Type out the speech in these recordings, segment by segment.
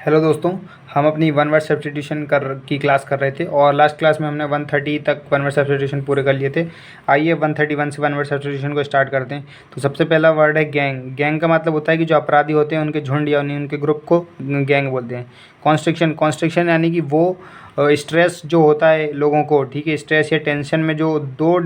Hello दोस्तों। हम अपनी वन वर्ड सब्स्टिट्यूशन की क्लास कर रहे थे और लास्ट क्लास में हमने 130 तक वन वर्ड सब्स्टिट्यूशन पूरे कर लिए थे। आइए 131 से वन वर्ड सब्स्टिट्यूशन को स्टार्ट करते हैं। तो सबसे पहला वर्ड है गैंग। गैंग का मतलब होता है कि जो अपराधी होते हैं उनके झुंड या उनके ग्रुप को गैंग बोलते हैं। कॉन्स्ट्रिक्शन कॉन्स्ट्रिक्शन यानी कि वो स्ट्रेस जो होता है लोगों को, ठीक है, स्ट्रेस या टेंशन में जो दो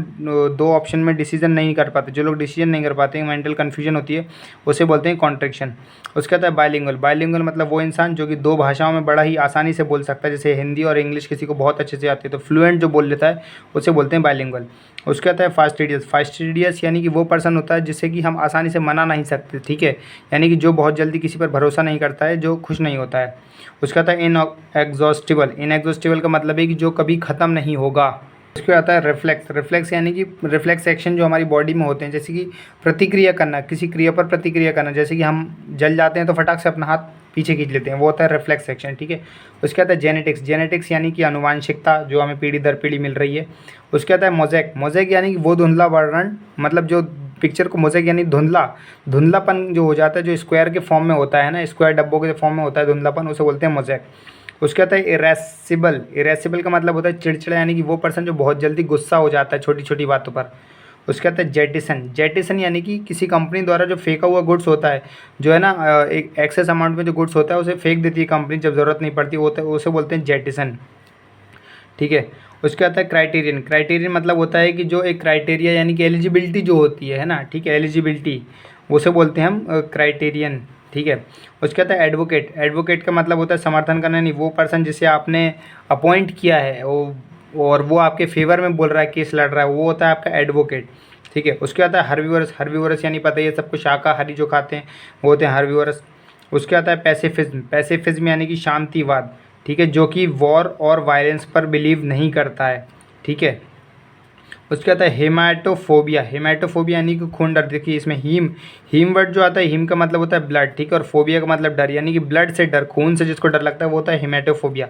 दो ऑप्शन में डिसीजन नहीं कर पाते, जो लोग डिसीजन नहीं कर पाते हैं, मेंटल कन्फ्यूजन होती है, उसे बोलते हैं कॉन्ट्रिक्शन। उसके बाद है बाइलिंगुअल। बाइलिंगुअल मतलब वो इंसान जो कि दो भाषाओं में बड़ा ही आसानी से बोल सकता है, जैसे हिंदी और इंग्लिश किसी को बहुत अच्छे से आती है तो फ्लुएंट जो बोल लेता है उसे बोलते हैं बाइलिंगुअल। उसके बाद है फास्टिडियस। फास्टिडियस यानी कि वो पर्सन होता है जिससे कि हम आसानी से मना नहीं सकते, ठीक है, यानी कि जो बहुत जल्दी किसी पर भरोसा नहीं करता है, जो खुश नहीं होता है। उसका आता है इनएग्जॉस्टिबल। इनएग्जॉस्टिबल का मतलब है कि जो कभी ख़त्म नहीं होगा। उसके आता है रिफ्लेक्स। रिफ्लेक्स यानी कि रिफ्लेक्स एक्शन जो हमारी बॉडी में होते हैं, जैसे कि प्रतिक्रिया करना, किसी क्रिया पर प्रतिक्रिया करना, जैसे कि हम जल जाते हैं तो फटाक से अपना हाथ पीछे खींच लेते हैं, वो होता है रिफ्लेक्स एक्शन, ठीक है। उसके आता है जेनेटिक्स। जेनेटिक्स यानी कि आनुवांशिकता जो हमें पीढ़ी दर पीढ़ी मिल रही है। उसके आता है मोज़ेक। मोज़ेक यानी कि वो धुंधला वर्णन, मतलब जो पिक्चर को मोज़ेक यानी धुंधलापन जो हो जाता है, जो स्क्वायर के फॉर्म में होता है ना, स्क्वायर डब्बों के फॉर्म में होता है धुंधलापन, उसे बोलते हैं मोज़ेक। उसके आता है इरेसिबल। इरेसिबल का मतलब होता है चिड़चिड़ा, यानी कि वो पर्सन जो बहुत जल्दी गुस्सा हो जाता है छोटी छोटी बातों पर। उसके आता है जेटिसन। जेटिसन यानी कि किसी कंपनी द्वारा जो फेंका हुआ गुड्स होता है, जो है ना, एक एक्सेस अमाउंट में जो गुड्स होता है उसे फेंक देती है कंपनी जब ज़रूरत नहीं पड़ती, वो उसे बोलते हैं जेटिसन, ठीक है। उसके आता है क्राइटेरियन। क्राइटेरियन मतलब होता है कि जो एक क्राइटेरिया यानी कि एलिजिबिलिटी जो होती है ना, ठीक है, एलिजिबिलिटी, उसे बोलते हैं हम क्राइटेरियन, ठीक है। उसके आता है एडवोकेट। एडवोकेट का मतलब होता है समर्थन करना, नहीं वो पर्सन जिसे आपने अपॉइंट किया है वो और वो आपके फेवर में बोल रहा है, केस लड़ रहा है, वो होता है आपका एडवोकेट, ठीक है। उसके आता है हर्बीवरस। हर्बीवरस यानी पता ही है सबको, शाकाहारी जो खाते हैं वो होते हैं हर्बीवरस। उसके आता है पैसिफिज्म। पैसिफिज्म यानी कि शांतिवाद, ठीक है, जो कि वॉर और वायलेंस पर बिलीव नहीं करता है, ठीक है। उसके आता है हेमाटोफोबिया। हेमाटोफोबिया यानी कि खून डर। देखिए इसमें हीम वर्ड जो आता है, हीम का मतलब होता है ब्लड, ठीक है, और फोबिया का मतलब डर, यानी कि ब्लड से डर, खून से जिसको डर लगता है वो होता है हेमाटोफोबिया।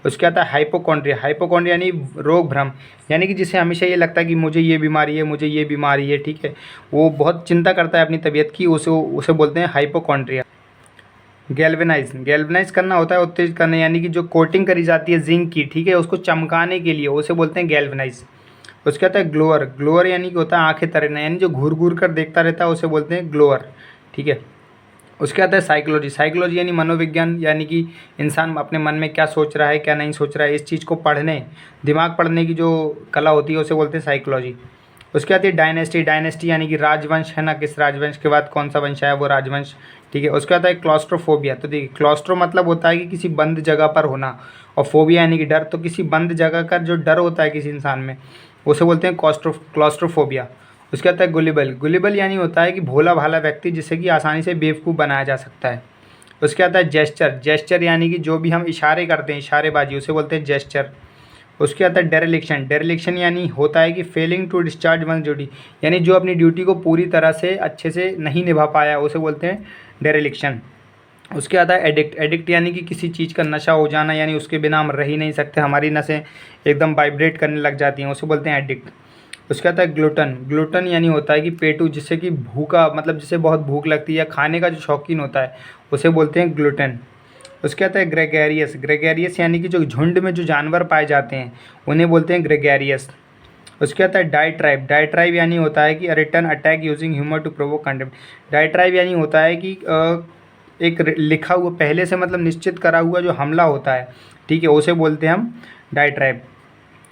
उसके आता है हाइपोकॉन्ड्रिया। हाइपोकॉन्ड्रिया यानी रोग भ्रम, यानी कि जिसे हमेशा ये लगता है कि मुझे ये बीमारी है, मुझे ये बीमारी है, ठीक है, वो बहुत चिंता करता है अपनी तबीयत की, उसे उसे बोलते हैं हाइपोकॉन्ड्रिया। गैल्वेनाइज। गैल्वेनाइज करना होता है उत्तेजित करना, यानी कि जो कोटिंग करी जाती है जिंक की, ठीक है, उसको चमकाने के लिए उसे बोलते हैं गैल्वेनाइज। उसके आता है ग्लोअर। ग्लोअर यानी कि होता है आंखें तरेना, यानी जो घूर घूर कर देखता रहता है उसे बोलते हैं ग्लोअर, ठीक है। उसके आता है साइकोलॉजी। साइकोलॉजी यानी मनोविज्ञान, यानी कि इंसान अपने मन में क्या सोच रहा है क्या नहीं सोच रहा है, इस चीज़ को पढ़ने, दिमाग पढ़ने की जो कला होती है उसे बोलते हैं साइकोलॉजी। उसके आती है डायनेस्टी। डायनेस्टी यानी कि राजवंश, है ना, किस राजवंश के बाद कौन सा वंश आया वो राजवंश, ठीक है। उसके आता है क्लॉस्ट्रोफोबिया। तो देखिए क्लॉस्ट्रो मतलब होता है कि किसी बंद जगह पर होना, और फोबिया यानी कि डर, तो किसी बंद जगह का जो डर होता है किसी इंसान में उसे बोलते हैं क्लॉस्ट्रोफोबिया। उसके आता है गुलिबल। गुलिबल यानी होता है कि भोला भाला व्यक्ति जिसे कि आसानी से बेवकूफ़ बनाया जा सकता है। उसके आता है जेस्चर। जेस्चर यानी कि जो भी हम इशारे करते हैं, इशारेबाजी, उसे बोलते हैं जेस्चर। उसके आता है डेरिलिक्शन। डेरिलिक्शन यानी होता है कि failing to discharge one duty, यानी जो अपनी ड्यूटी को पूरी तरह से अच्छे से नहीं निभा पाया उसे बोलते हैं डेरिलिक्शन। उसके आता है एडिक्ट। एडिक्ट यानी कि किसी चीज़ का नशा हो जाना, यानी उसके बिना हम रह ही नहीं सकते, हमारी नसें एकदम वाइब्रेट करने लग जाती हैं, उसे बोलते हैं एडिक्ट। उसके आता है ग्लूटन। ग्लूटन यानी होता है कि पेटू, जिससे कि भूखा, मतलब जिसे बहुत भूख लगती है या खाने का जो शौकीन होता है उसे बोलते हैं ग्लूटन। उसके आता है ग्रेगेरियस। ग्रेगेरियस यानी कि जो झुंड में जो जानवर पाए जाते हैं उन्हें बोलते हैं ग्रेगेरियस। उसके आता है डाइट्राइब। डाइट्राइब यानी होता है कि return attack using humour to provoke contempt. Diatribe यानी होता है कि एक लिखा हुआ पहले से, मतलब निश्चित करा हुआ जो हमला होता है, ठीक है, उसे बोलते हैं हम डाइट्राइब।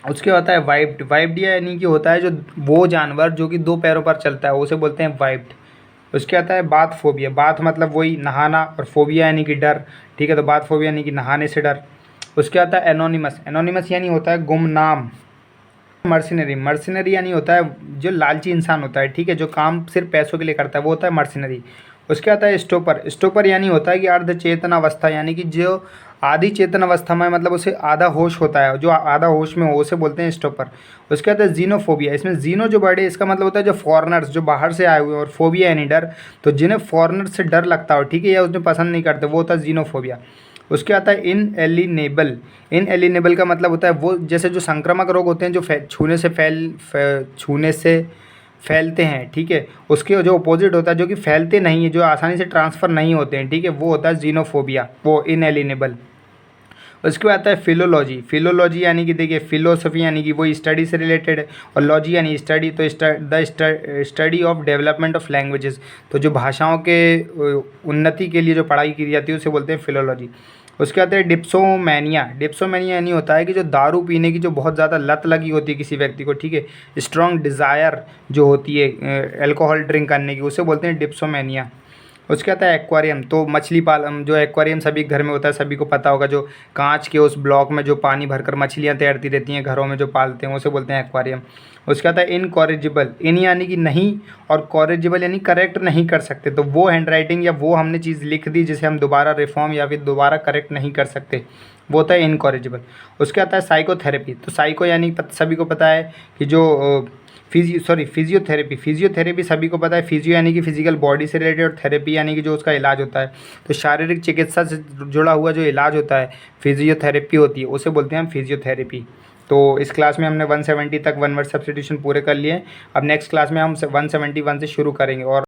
उसके होता है वाइप्ड। वाइप्ड यानी कि होता है जो वो जानवर जो कि दो पैरों पर चलता है उसे बोलते हैं वाइप्ड। उसके आता है बाथ फोबिया। बाथ मतलब वही नहाना, और फोबिया यानी कि डर, ठीक है, तो बाथ फोबिया यानी कि नहाने से डर। उसके आता है एनोनिमस। एनोनिमस यानी होता है गुमनाम। मर्सिनरी। मर्सिनरी यानी होता है जो लालची इंसान होता है, ठीक है, जो काम सिर्फ पैसों के लिए करता है, वो होता है मर्सिनरी। उसके आता है स्टोपर। स्टोपर यानी होता है कि अर्ध चेतन अवस्था, यानी कि जो आधी चेतन अवस्था में, मतलब उसे आधा होश होता है, जो आधा होश में हो उसे बोलते हैं स्टोपर। उसके बाद है जीनोफोबिया। इसमें जीनो जो वर्ड है इसका मतलब होता है जो फॉरेनर्स, जो बाहर से आए हुए हैं, और फोबिया यानी डर, तो जिन्हें फॉरेनर से डर लगता हो, ठीक है, या उन्हें पसंद नहीं करते, वो होता है जीनोफोबिया। उसके आता है इनएलिनेबल। इनएलिनेबल का मतलब होता है वो, जैसे जो संक्रामक रोग होते हैं जो छूने से फैलते हैं, ठीक है। उसके जो अपोजिट होता है जो कि फैलते नहीं है, जो आसानी से ट्रांसफ़र नहीं होते हैं, ठीक है, वो होता है जीनोफोबिया, वो इनएलिनेबल। उसके बाद आता है फिलोलॉजी। फिलोलॉजी यानी कि देखिए फिलोसफी यानी कि वो स्टडी से रिलेटेड है, और लॉजी यानी स्टडी, तो the study of development of languages, तो जो भाषाओं के उन्नति के लिए जो पढ़ाई की जाती है उसे बोलते हैं फिलोलॉजी। उसके बाद है डिप्सोमैनिया। डिप्सोमैनिया यानी होता है कि जो दारू पीने की जो बहुत ज़्यादा लत लगी होती है किसी व्यक्ति को, ठीक है, स्ट्रॉन्ग डिज़ायर जो होती है अल्कोहल ड्रिंक करने की, उसे बोलते हैं डिप्सोमैनिया। उसके आता है एक्वेरियम। तो मछली पालन, जो एक्वेरियम सभी घर में होता है, सभी को पता होगा, जो कांच के उस ब्लॉक में जो पानी भरकर मछलियाँ तैरती रहती हैं घरों में जो पालते हैं, उसे बोलते हैं एक्वेरियम। उसके आता है इनकॉरिजिबल। इन यानी कि नहीं, और कॉरिजिबल यानी करेक्ट नहीं कर सकते, तो वो हैंड राइटिंग या वो हमने चीज़ लिख दी जिसे हम दोबारा रिफॉर्म या फिर दोबारा करेक्ट नहीं कर सकते, वो होता है इनकॉरिजिबल। उसके आता है साइकोथेरेपी। तो साइको यानी सभी को पता है कि जो फिजियोथेरेपी। फिजियोथेरेपी सभी को पता है, फिजियो यानी कि फिजिकल बॉडी से रिलेटेड, और थेरेपी यानी कि जो उसका इलाज होता है, तो शारीरिक चिकित्सा से जुड़ा हुआ जो इलाज होता है फिजियोथेरेपी होती है, उसे बोलते हैं हम फिजियोथेरेपी। तो इस क्लास में हमने 170 तक वन वर्ड सब्स्टिट्यूशन पूरे कर लिए। अब नेक्स्ट क्लास में हम 171 से शुरू करेंगे। और